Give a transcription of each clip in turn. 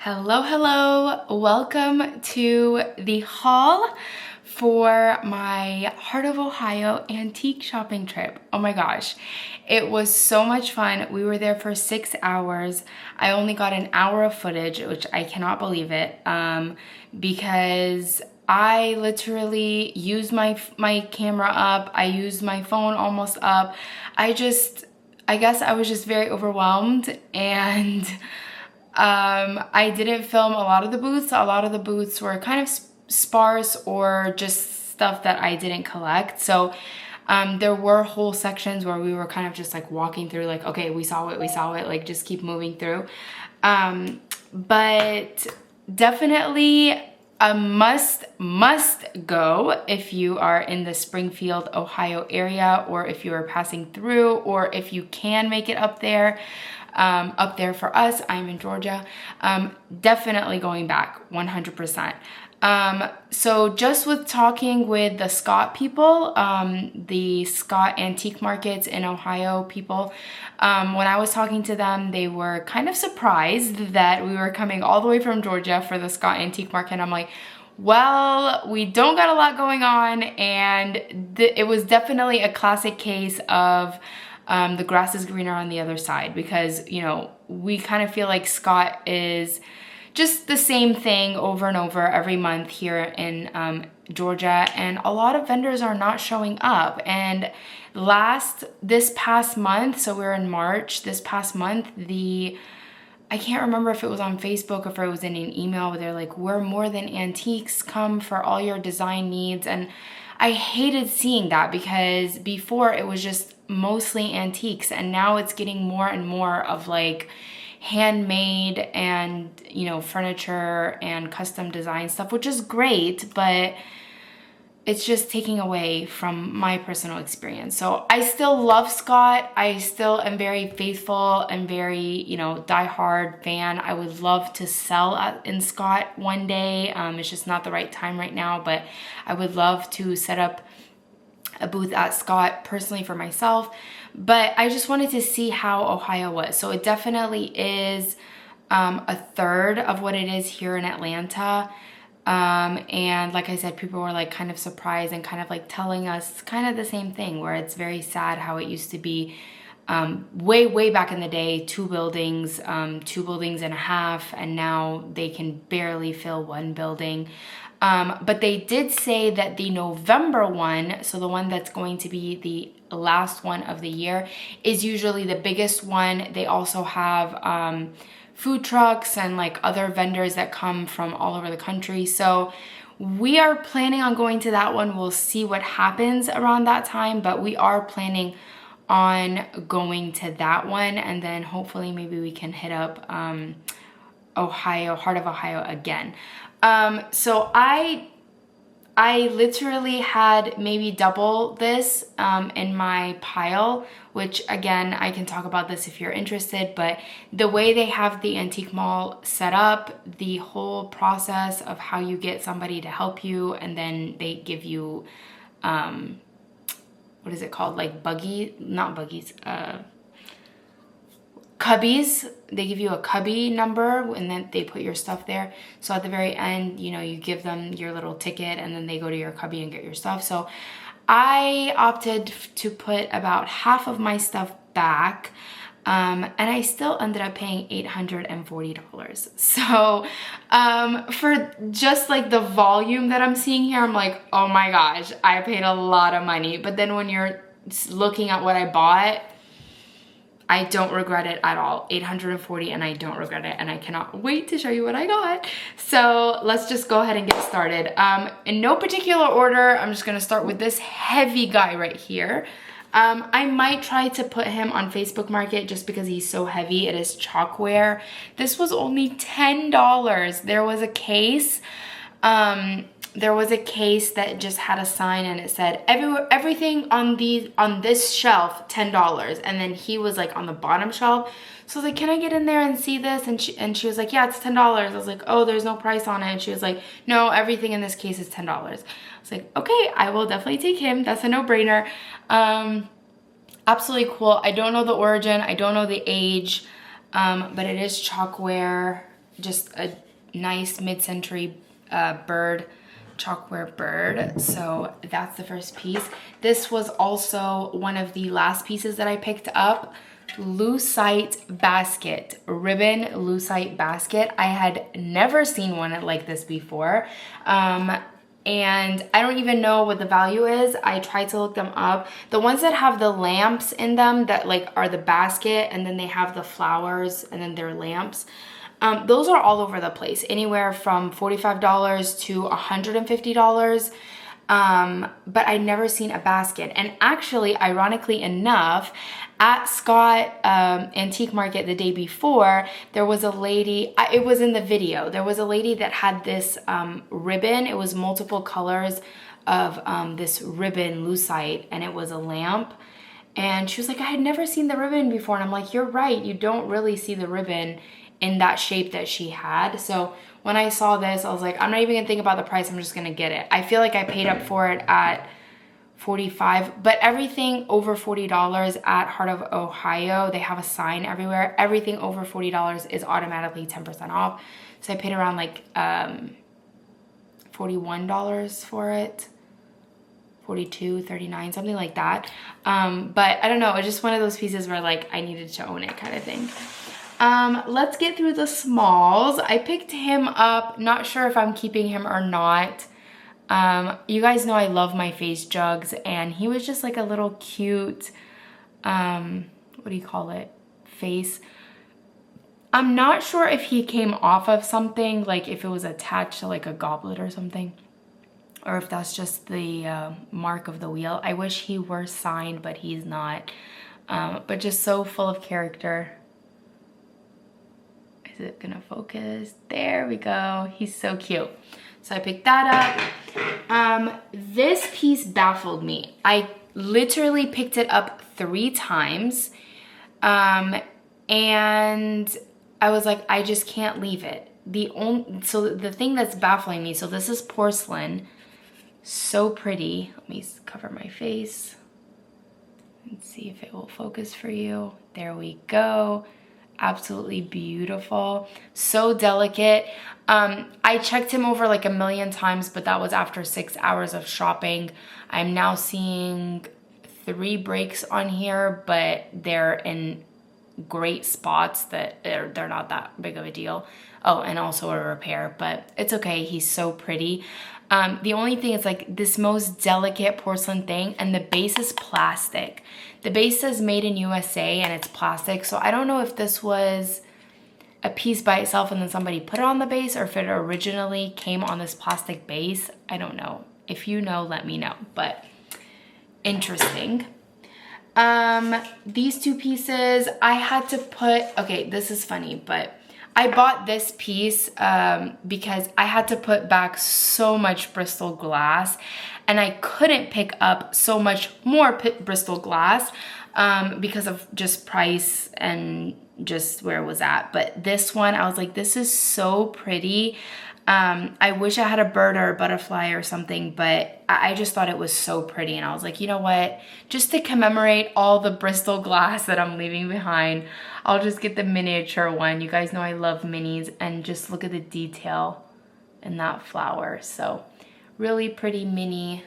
Hello, welcome to the haul for my Heart of Ohio antique shopping trip. Oh my gosh, it was so much fun. We were there for 6 hours. I only got an hour of footage, which I cannot believe it, because I literally used my camera up. I used my phone almost up. I guess I was just very overwhelmed, and I didn't film a lot of the booths. A lot of the booths were kind of sparse or just stuff that I didn't collect. So there were whole sections where we were kind of just like walking through, like, okay, we saw it, like just keep moving through. But definitely a must go if you are in the Springfield, Ohio area, or if you are passing through, or if you can make it up there. Up there for us, I'm in Georgia. Definitely going back 100%. So just with talking with the Scott people, the Scott antique markets in Ohio people, when I was talking to them, they were kind of surprised that we were coming all the way from Georgia for the Scott antique market. I'm like, well, we don't got a lot going on, and it was definitely a classic case of the grass is greener on the other side, because, you know, we kind of feel like Scott is just the same thing over and over every month here in Georgia, and a lot of vendors are not showing up. And this past month, so we're in March, this past month, I can't remember if it was on Facebook or if it was in an email where they're like, we're more than antiques, come for all your design needs. And I hated seeing that, because before it was just mostly antiques, and now it's getting more and more of like handmade and, you know, furniture and custom design stuff, which is great, but it's just taking away from my personal experience. So I still love Scott. I still am very faithful and very, you know, diehard fan. I would love to sell in Scott one day. It's just not the right time right now, but I would love to set up a booth at Scott personally for myself. But I just wanted to see how Ohio was. So it definitely is a third of what it is here in Atlanta. And like I said, people were like kind of surprised and kind of like telling us kind of the same thing, where it's very sad how it used to be way back in the day, two buildings and a half, and now they can barely fill one building. But they did say that the November one, so the one that's going to be the last one of the year, is usually the biggest one. They also have food trucks and like other vendors that come from all over the country. So we are planning on going to that one. We'll see what happens around that time, but we are planning on going to that one, and then hopefully maybe we can hit up Ohio, Heart of Ohio again. So I literally had maybe double this in my pile, which again, I can talk about this if you're interested, but the way they have the antique mall set up, the whole process of how you get somebody to help you, and then they give you, what is it called? Like cubbies. They give you a cubby number, and then they put your stuff there. So at the very end, you know, you give them your little ticket, and then they go to your cubby and get your stuff. So I opted to put about half of my stuff back, and I still ended up paying $840. So for just like the volume that I'm seeing here, I'm like, oh my gosh, I paid a lot of money. But then when you're looking at what I bought, I don't regret it at all. $840, and I don't regret it, and I cannot wait to show you what I got. So let's just go ahead and get started. In no particular order, I'm just gonna start with this heavy guy right here. I might try to put him on Facebook Market just because he's so heavy. It is chalkware. This was only $10. There was a case. There was a case that just had a sign, and it said everything on this shelf $10, and then he was like on the bottom shelf. So I was like, can I get in there and see this? And she was like, yeah, it's $10. I was like, oh, there's no price on it. And she was like, no, everything in this case is $10. I was like, okay, I will definitely take him. That's a no-brainer. Absolutely cool. I don't know the origin. I don't know the age, but it is chalkware. just a nice mid-century bird, chalkware bird. So that's the first piece. This was also one of the last pieces that I picked up. Lucite basket, ribbon lucite basket. I had never seen one like this before. And I don't even know what the value is. I tried to look them up. The ones that have the lamps in them that like are the basket, and then they have the flowers and then they're lamps. Those are all over the place, anywhere from $45 to $150. But I'd never seen a basket. And actually, ironically enough, at Scott Antique Market the day before, there was a lady, it was in the video, there was a lady that had this ribbon. It was multiple colors of this ribbon lucite, and it was a lamp. And she was like, I had never seen the ribbon before. And I'm like, you're right, you don't really see the ribbon in that shape that she had. So when I saw this, I was like, I'm not even gonna think about the price, I'm just gonna get it. I feel like I paid up for it at $45, but everything over $40 at Heart of Ohio, they have a sign everywhere. Everything over $40 is automatically 10% off. So I paid around like $41 for it. 42, 39, something like that. But I don't know, it's just one of those pieces where like I needed to own it kind of thing. Let's get through the smalls. I picked him up, not sure if I'm keeping him or not. You guys know I love my face jugs, and he was just like a little cute, what do you call it? Face. I'm not sure if he came off of something, like if it was attached to like a goblet or something, or if that's just the mark of the wheel. I wish he were signed, but he's not. But just so full of character. Is it gonna focus? There we go. He's so cute. So I picked that up. This piece baffled me. I literally picked it up 3 times. And I was like, I just can't leave it. So the thing that's baffling me, so this is porcelain. So pretty. Let me cover my face and see if it will focus for you. There we go. Absolutely beautiful. So delicate. I checked him over like 1,000,000 times, but that was after 6 hours of shopping. I'm now seeing 3 breaks on here, but they're in great spots that they're not that big of a deal. Oh, and also a repair, but it's okay. He's so pretty. The only thing is like this most delicate porcelain thing, and the base is plastic. The base says made in USA and it's plastic. So I don't know if this was a piece by itself and then somebody put it on the base, or if it originally came on this plastic base. I don't know. If you know, let me know, but interesting. These 2 pieces I had to put, okay, this is funny, but I bought this piece because I had to put back so much Bristol glass, and I couldn't pick up so much more Bristol glass because of just price and just where it was at. But this one, I was like, this is so pretty. I wish I had a bird or a butterfly or something, but I just thought it was so pretty. And I was like, you know what? Just to commemorate all the Bristol glass that I'm leaving behind, I'll just get the miniature one. You guys know I love minis, and just look at the detail in that flower. So really pretty mini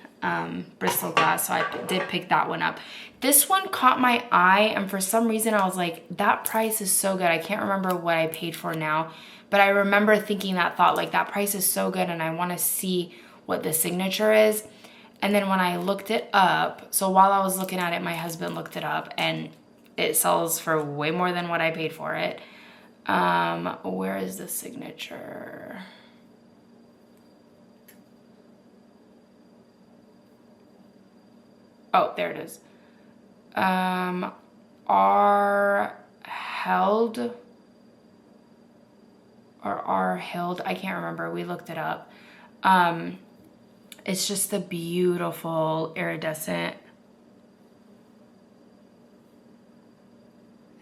Bristol glass. So I did pick that one up. This one caught my eye, and for some reason I was like, that price is so good. I can't remember what I paid for now, but I remember thinking that thought, like, that price is so good and I want to see what the signature is. And then when I looked it up, so while I was looking at it, my husband looked it up, and it sells for way more than what I paid for it. Where is the signature? Oh, there it is. R held, I can't remember. We looked it up. It's just a beautiful iridescent.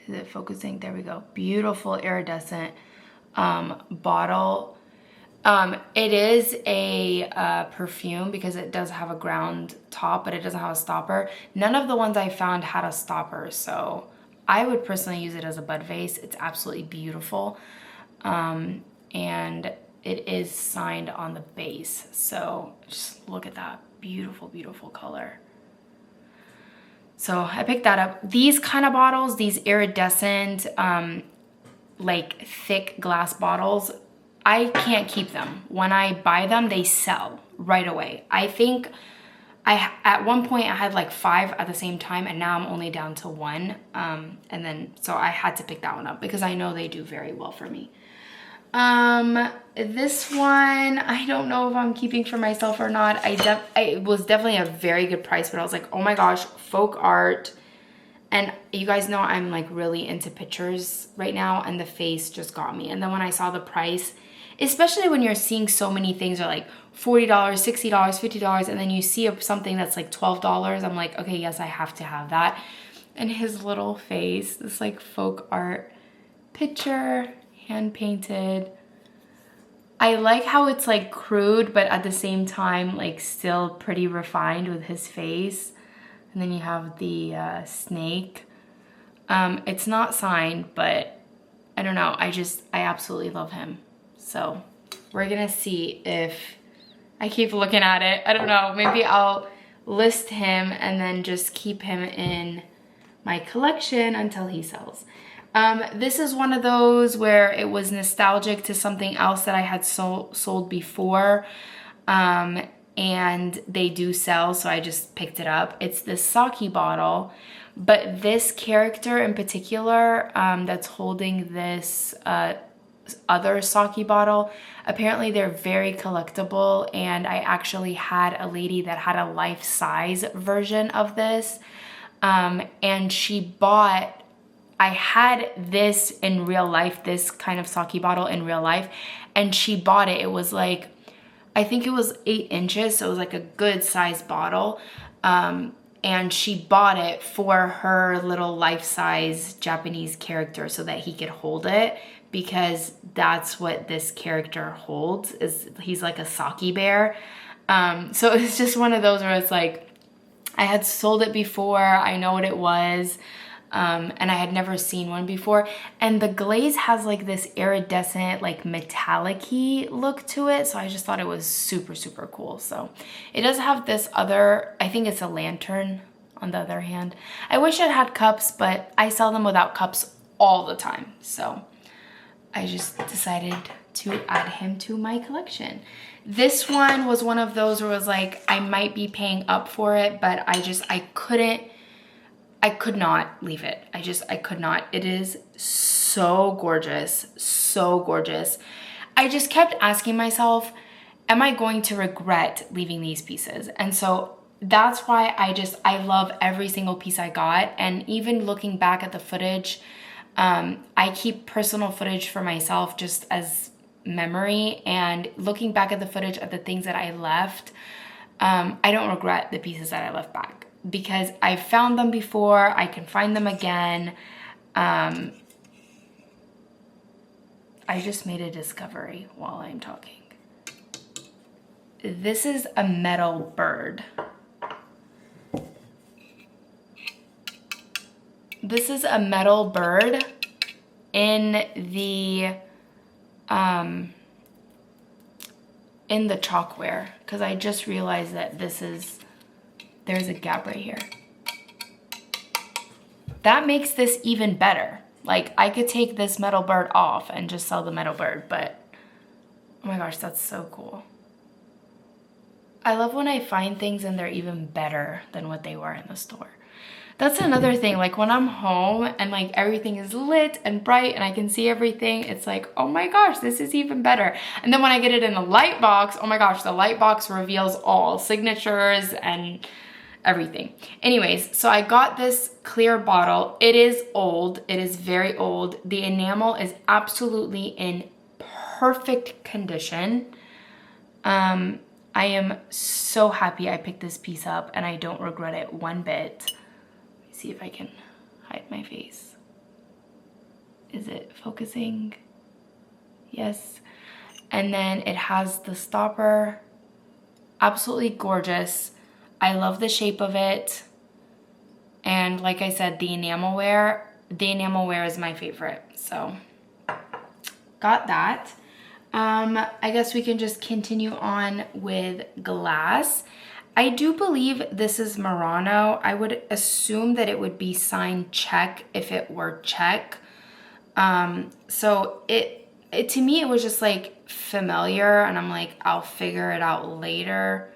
Is it focusing? There we go. Beautiful iridescent bottle. It is a perfume because it does have a ground top, but it doesn't have a stopper. None of the ones I found had a stopper, so I would personally use it as a bud vase. It's absolutely beautiful. and it is signed on the base. So just look at that beautiful, beautiful color. So I picked that up. These kind of bottles, these iridescent, like thick glass bottles, I can't keep them. When I buy them, they sell right away. I think at one point I had like 5 at the same time, and now I'm only down to 1. And then, so I had to pick that one up because I know they do very well for me. This one, I don't know if I'm keeping for myself or not. It was definitely a very good price, but I was like, oh my gosh, folk art. And you guys know I'm like really into pictures right now, and the face just got me. And then when I saw the price, especially when you're seeing so many things are like $40, $60, $50, and then you see something that's like $12, I'm like, okay, yes, I have to have that. And his little face, this like folk art picture, hand painted. I like how it's like crude, but at the same time, like still pretty refined with his face. And then you have the snake. It's not signed, but I don't know. I absolutely love him. So we're gonna see if I keep looking at it. I don't know, maybe I'll list him and then just keep him in my collection until he sells. This is one of those where it was nostalgic to something else that I had sold before. And they do sell, so I just picked it up. It's this sake bottle, but this character in particular that's holding this other sake bottle, apparently they're very collectible, and I actually had a lady that had a life-size version of this, and she bought, I had this in real life, this kind of sake bottle in real life, and she bought it. It was like, I think it was 8 inches, so it was like a good size bottle. And she bought it for her little life-size Japanese character so that he could hold it, because that's what this character holds, is he's like a sake bear. So it's just one of those where it's like, I had sold it before, I know what it was. And I had never seen one before. And the glaze has like this iridescent, like metallic-y look to it. So I just thought it was super, super cool. So it does have this other, I think it's a lantern on the other hand. I wish it had cups, but I sell them without cups all the time. So I just decided to add him to my collection. This one was one of those where it was like, I might be paying up for it, but I could not leave it. I could not. It is so gorgeous, so gorgeous. I just kept asking myself, am I going to regret leaving these pieces? And so that's why I love every single piece I got. And even looking back at the footage, I keep personal footage for myself just as memory. And looking back at the footage of the things that I left, I don't regret the pieces that I left back, because I found them before, I can find them again. I just made a discovery while I'm talking. This is a metal bird. This is a metal bird in the chalkware, because I just realized that there's a gap right here. That makes this even better. Like, I could take this metal bird off and just sell the metal bird, but oh my gosh, that's so cool. I love when I find things and they're even better than what they were in the store. That's another thing, like when I'm home and like everything is lit and bright and I can see everything, it's like, oh my gosh, this is even better. And then when I get it in the light box, oh my gosh, the light box reveals all signatures and everything. Anyways, so I got this clear bottle. It is old, it is very old. The enamel is absolutely in perfect condition. I am so happy I picked this piece up and I don't regret it one bit. See if I can hide my face. Is it focusing? Yes. And then it has the stopper. Absolutely gorgeous. I love the shape of it. And like I said, the enamel wear is my favorite. So got that. I guess we can just continue on with glass. I do believe this is Murano. I would assume that it would be signed check if it were check. So it to me, it was just like familiar, and I'm like, I'll figure it out later.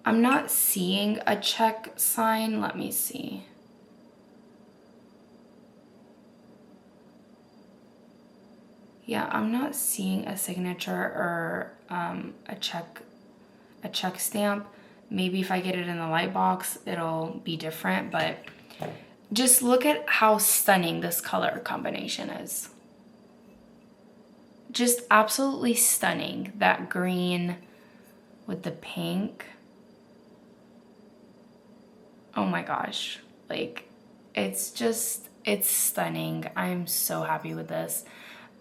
I'm not seeing a check sign. Let me see. Yeah, I'm not seeing a signature or a check stamp. Maybe if I get it in the light box, it'll be different, but just look at how stunning this color combination is. Just absolutely stunning. That green with the pink. Oh my gosh. Like, it's stunning. I'm so happy with this.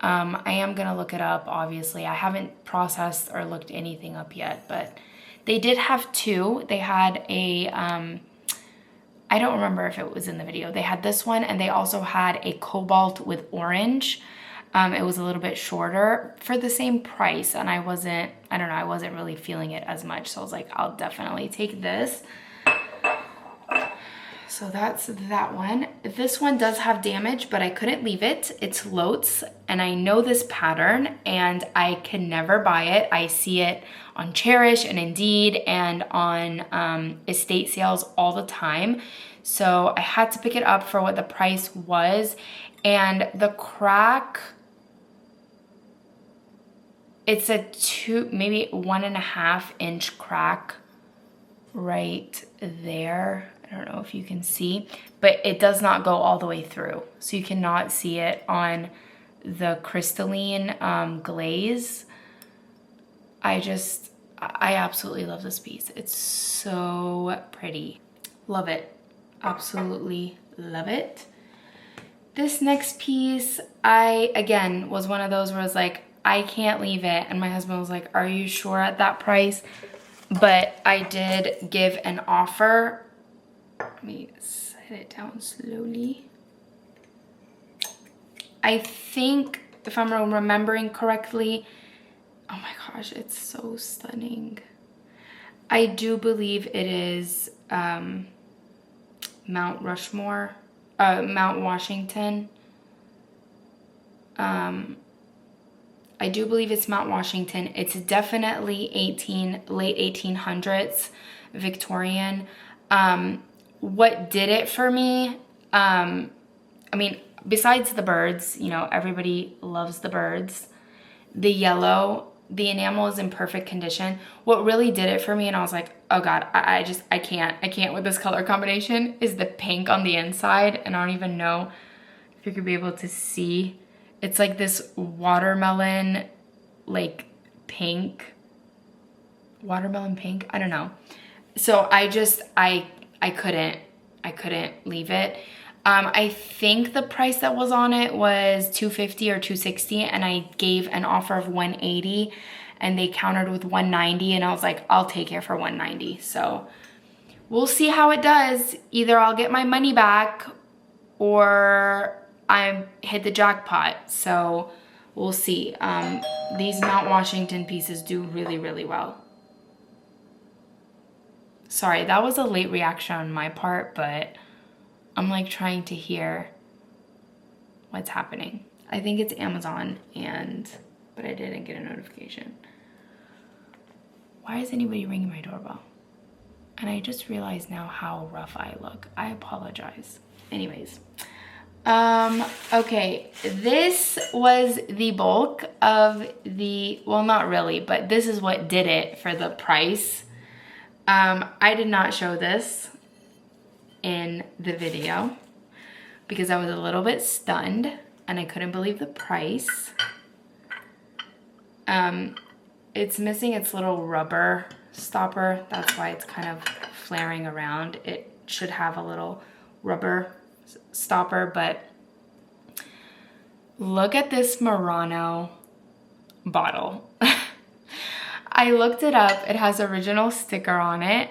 I am gonna look it up, obviously. I haven't processed or looked anything up yet, but they did have two. They had a, I don't remember if it was in the video. They had this one, and they also had a cobalt with orange. It was a little bit shorter for the same price, and I don't know, I wasn't really feeling it as much. So I was like, I'll definitely take this. So that's that one. This one does have damage, but I couldn't leave it. It's Lotes, and I know this pattern, and I can never buy it. I see it on Cherish and Indeed and on estate sales all the time. So I had to pick it up for what the price was. And the crack, it's a maybe 1.5 inch crack right there. I don't know if you can see, but it does not go all the way through. So you cannot see it on the crystalline glaze. I absolutely love this piece. It's so pretty. Love it. Absolutely love it. This next piece, again, was one of those where I was like, I can't leave it. And my husband was like, are you sure at that price? But I did give an offer. Let me set it down slowly. I think, if I'm remembering correctly, oh my gosh, it's so stunning. I do believe it is Mount Washington. I do believe it's Mount Washington. It's definitely late 1800s Victorian. What did it for me? I mean, besides the birds, you know, everybody loves the birds. The yellow, the enamel is in perfect condition. What really did it for me, and I was like, oh God, I can't with this color combination, is the pink on the inside. And I don't even know if you could be able to see. It's like this watermelon, like pink. Watermelon pink, I don't know. So I couldn't leave it. I think the price that was on it was $250 or $260, and I gave an offer of $180, and they countered with $190, and I was like, I'll take it for $190. So we'll see how it does. Either I'll get my money back or I hit the jackpot. So we'll see. These Mount Washington pieces do really, really well. Sorry, that was a late reaction on my part, but I'm like trying to hear what's happening. I think it's Amazon, but I didn't get a notification. Why is anybody ringing my doorbell? And I just realized now how rough I look. I apologize. Anyways, okay, this was the bulk of well, not really, but this is what did it for the price. I did not show this in the video because I was a little bit stunned and I couldn't believe the price. It's missing its little rubber stopper. That's why it's kind of flaring around. It should have a little rubber stopper, but look at this Murano bottle. I looked it up. It has original sticker on it.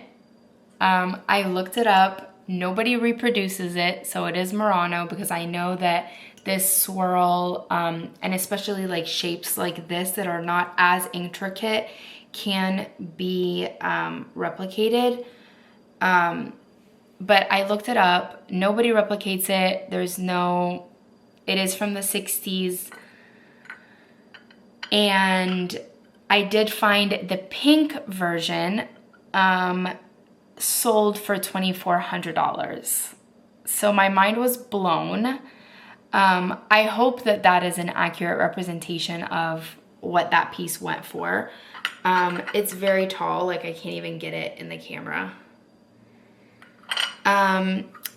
I looked it up. Nobody reproduces it, so it is Murano, because I know that this swirl, and especially like shapes like this that are not as intricate can be replicated. But I looked it up. Nobody replicates it. It is from the 60s. And I did find the pink version sold for $2,400. So my mind was blown. I hope that that is an accurate representation of what that piece went for. It's very tall, like I can't even get it in the camera.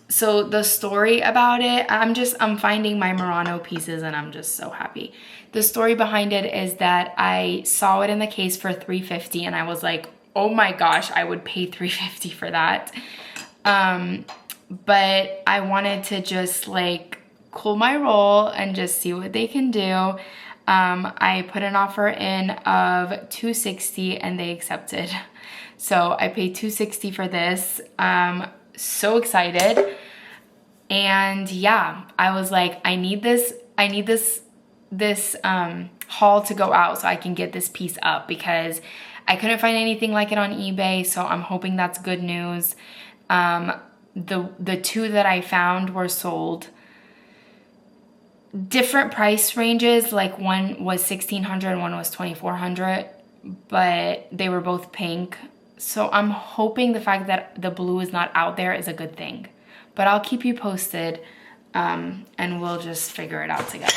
So the story about it, I'm finding my Murano pieces and I'm just so happy. The story behind it is that I saw it in the case for $350 and I was like, oh my gosh, I would pay $350 for that. But I wanted to just like cool my roll and just see what they can do. I put an offer in of $260 and they accepted. So I paid $260 for this. So excited. And yeah, I was like, I need this haul to go out so I can get this piece up, because I couldn't find anything like it on eBay. So I'm hoping that's good news. The two that I found were sold. Different price ranges, like one was $1,600 and one was $2,400, but they were both pink. So I'm hoping the fact that the blue is not out there is a good thing. But I'll keep you posted, and we'll just figure it out together.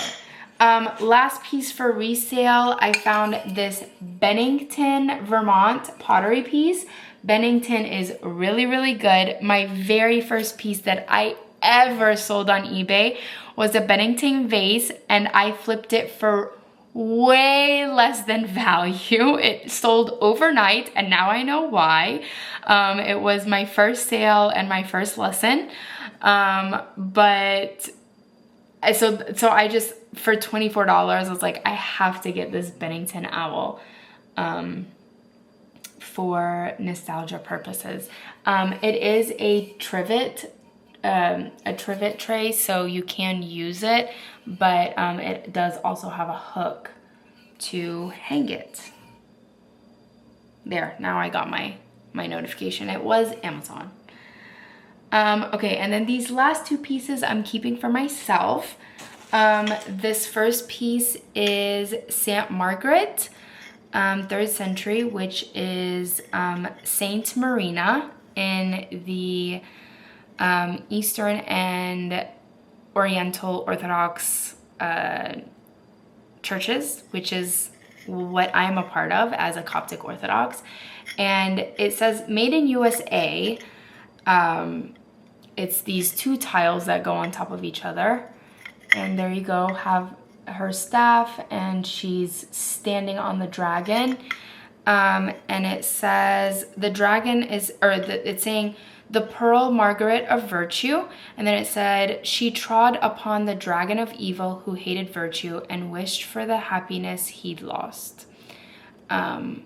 Last piece for resale, I found this Bennington, Vermont pottery piece. Bennington is really, really good. My very first piece that I ever sold on eBay was a Bennington vase, and I flipped it for way less than value. It sold overnight, and now I know why. It was my first sale and my first lesson. But so I just, for $24, I was like, I have to get this Bennington owl for nostalgia purposes. It is a trivet tray, so you can use it, but it does also have a hook to hang it. There, now I got my notification. It was Amazon. Okay, and then these last two pieces I'm keeping for myself. This first piece is Saint Margaret, 3rd century, which is Saint Marina in the Eastern and Oriental Orthodox churches, which is what I'm a part of as a Coptic Orthodox. And it says made in USA. It's these two tiles that go on top of each other. And there you go, have her staff, and she's standing on the dragon. And it says the dragon is, it's saying the Pearl Margaret of virtue. And then it said, she trod upon the dragon of evil who hated virtue and wished for the happiness he'd lost. I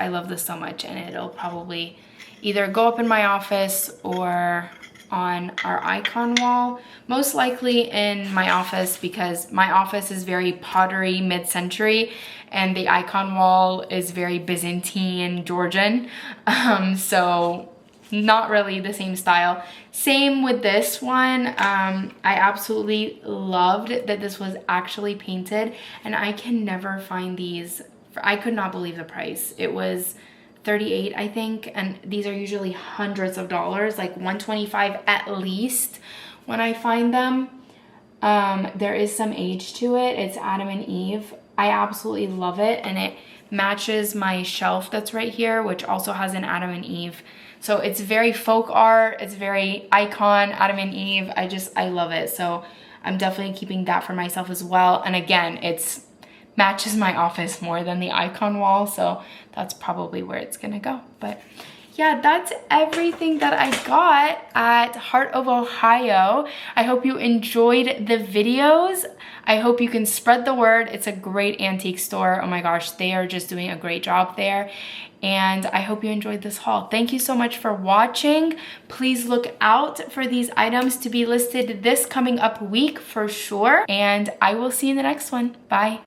love this so much, and it'll probably either go up in my office or on our icon wall, most likely in my office, because my office is very pottery mid-century and the icon wall is very Byzantine Georgian, so not really the same style. Same with this one. I absolutely loved that this was actually painted, and I can never find these. I could not believe the price. It was $38, I think, and these are usually hundreds of dollars, like $125 at least when I find them. There is some age to it. It's Adam and Eve. I absolutely love it, and it matches my shelf that's right here, which also has an Adam and Eve. So it's very folk art, it's very icon, Adam and Eve. I love it. So I'm definitely keeping that for myself as well. And again, it's matches my office more than the icon wall, so that's probably where it's gonna go. But yeah, that's everything that I got at Heart of Ohio. I hope you enjoyed the videos. I hope you can spread the word. It's a great antique store. Oh my gosh, they are just doing a great job there. and I hope you enjoyed this haul. Thank you so much for watching. Please look out for these items to be listed this coming up week for sure, and I will see you in the next one. Bye.